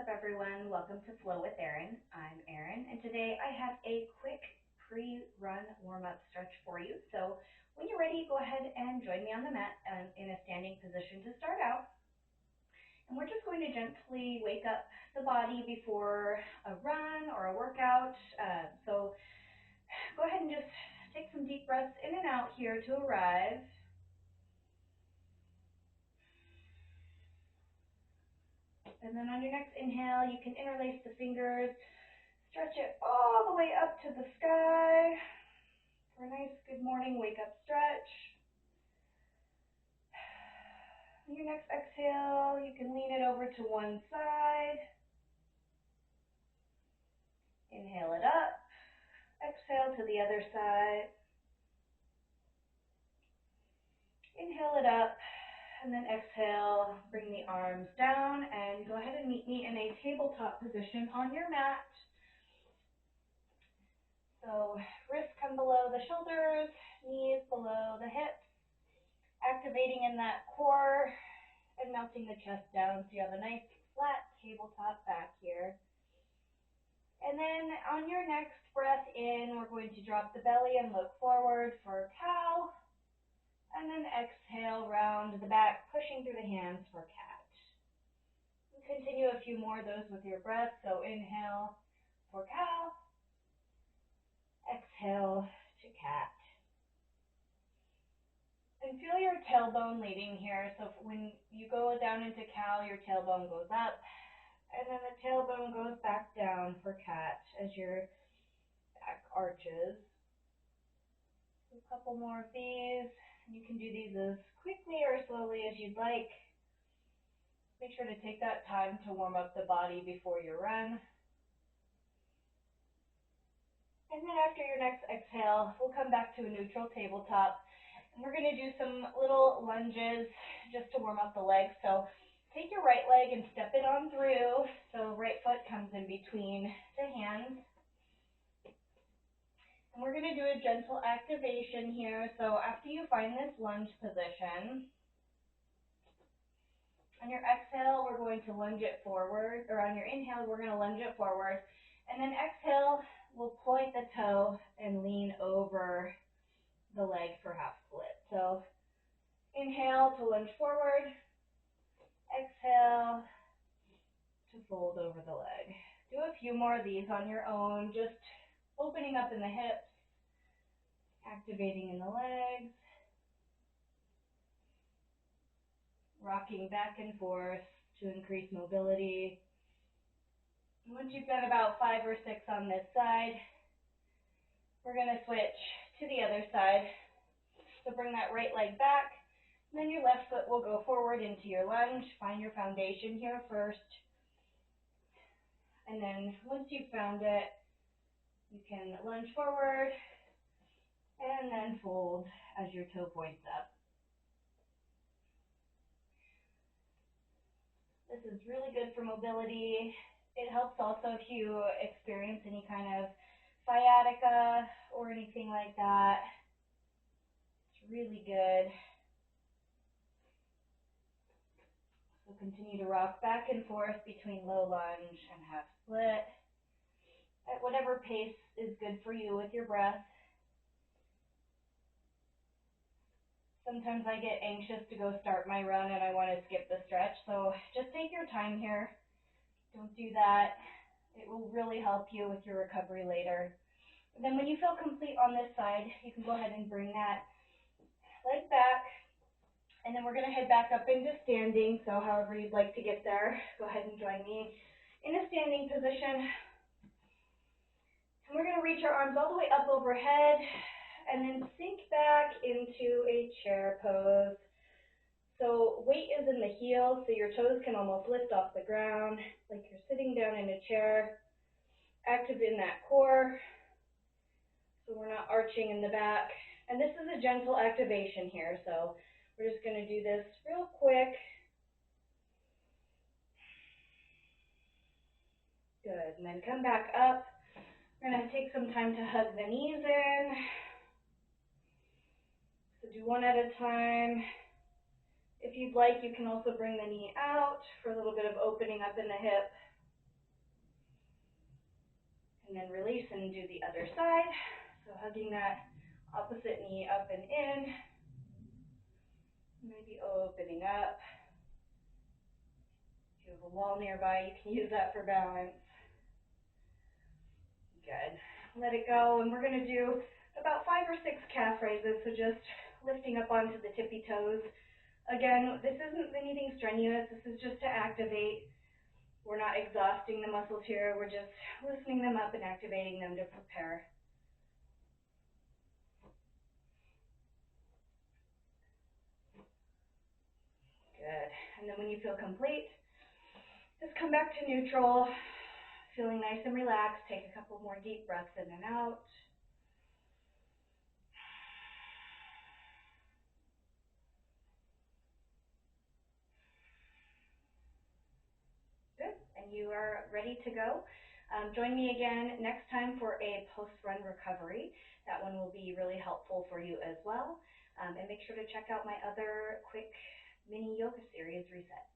everyone? Welcome to Flow with Erin. I'm Erin, and today I have a quick pre-run warm-up stretch for you. So when you're ready, go ahead and join me on the mat in a standing position to start out. And we're just going to gently wake up the body before a run or a workout. So go ahead and just take some deep breaths in and out here to arrive. And then on your next inhale, you can interlace the fingers, stretch it all the way up to the sky for a nice good morning wake up stretch. On your next exhale, you can lean it over to one side. Inhale it up. Exhale to the other side. Inhale it up. And then exhale, bring the arms down and go ahead and meet me in a tabletop position on your mat. So wrists come below the shoulders, knees below the hips, activating in that core and melting the chest down so you have a nice flat tabletop back here. And then on your next breath in, we're going to drop the belly and look forward for cow. And then exhale, round the back, pushing through the hands for cat. And continue a few more of those with your breath. So inhale for cow. Exhale to cat. And feel your tailbone leading here. So when you go down into cow, your tailbone goes up. And then the tailbone goes back down for cat as your back arches. A couple more of these. You can do these as quickly or slowly as you'd like. Make sure to take that time to warm up the body before your run. And then after your next exhale, we'll come back to a neutral tabletop. And we're going to do some little lunges just to warm up the legs. So take your right leg and step it on through. So right foot comes in between the hands. And we're going to do a gentle activation here. So after you find this lunge position, on your exhale, we're going to lunge it forward, or on your inhale, we're going to lunge it forward. And then exhale, we'll point the toe and lean over the leg for half split. So inhale to lunge forward, exhale to fold over the leg. Do a few more of these on your own, just opening up in the hips, activating in the legs, rocking back and forth to increase mobility. Once you've done about 5 or 6 on this side, we're going to switch to the other side. So bring that right leg back, and then your left foot will go forward into your lunge. Find your foundation here first. And then once you've found it, you can lunge forward and then fold as your toe points up. This is really good for mobility. It helps also if you experience any kind of sciatica or anything like that. It's really good. So continue to rock back and forth between low lunge and half split at whatever pace is good for you with your breath. Sometimes I get anxious to go start my run and I want to skip the stretch, so just take your time here. Don't do that. It will really help you with your recovery later. And then when you feel complete on this side, you can go ahead and bring that leg back, and then we're going to head back up into standing, so however you'd like to get there, go ahead and join me in a standing position. And we're going to reach our arms all the way up overhead, and then sink back into a chair pose. So weight is in the heels, so your toes can almost lift off the ground, like you're sitting down in a chair, active in that core, so we're not arching in the back. And this is a gentle activation here, so we're just going to do this real quick. Good, and then come back up. We're going to take some time to hug the knees in. So do one at a time. If you'd like, you can also bring the knee out for a little bit of opening up in the hip. And then release and do the other side. So hugging that opposite knee up and in. Maybe opening up. If you have a wall nearby, you can use that for balance. Good. Let it go, and we're going to do about 5 or 6 calf raises, so just lifting up onto the tippy toes. Again, this isn't anything strenuous. This is just to activate. We're not exhausting the muscles here. We're just loosening them up and activating them to prepare. Good. And then when you feel complete, just come back to neutral, feeling nice and relaxed. Take a couple more deep breaths in and out. Good. And you are ready to go. Join me again next time for a post-run recovery. That one will be really helpful for you as well. And make sure to check out my other quick mini yoga series, Reset.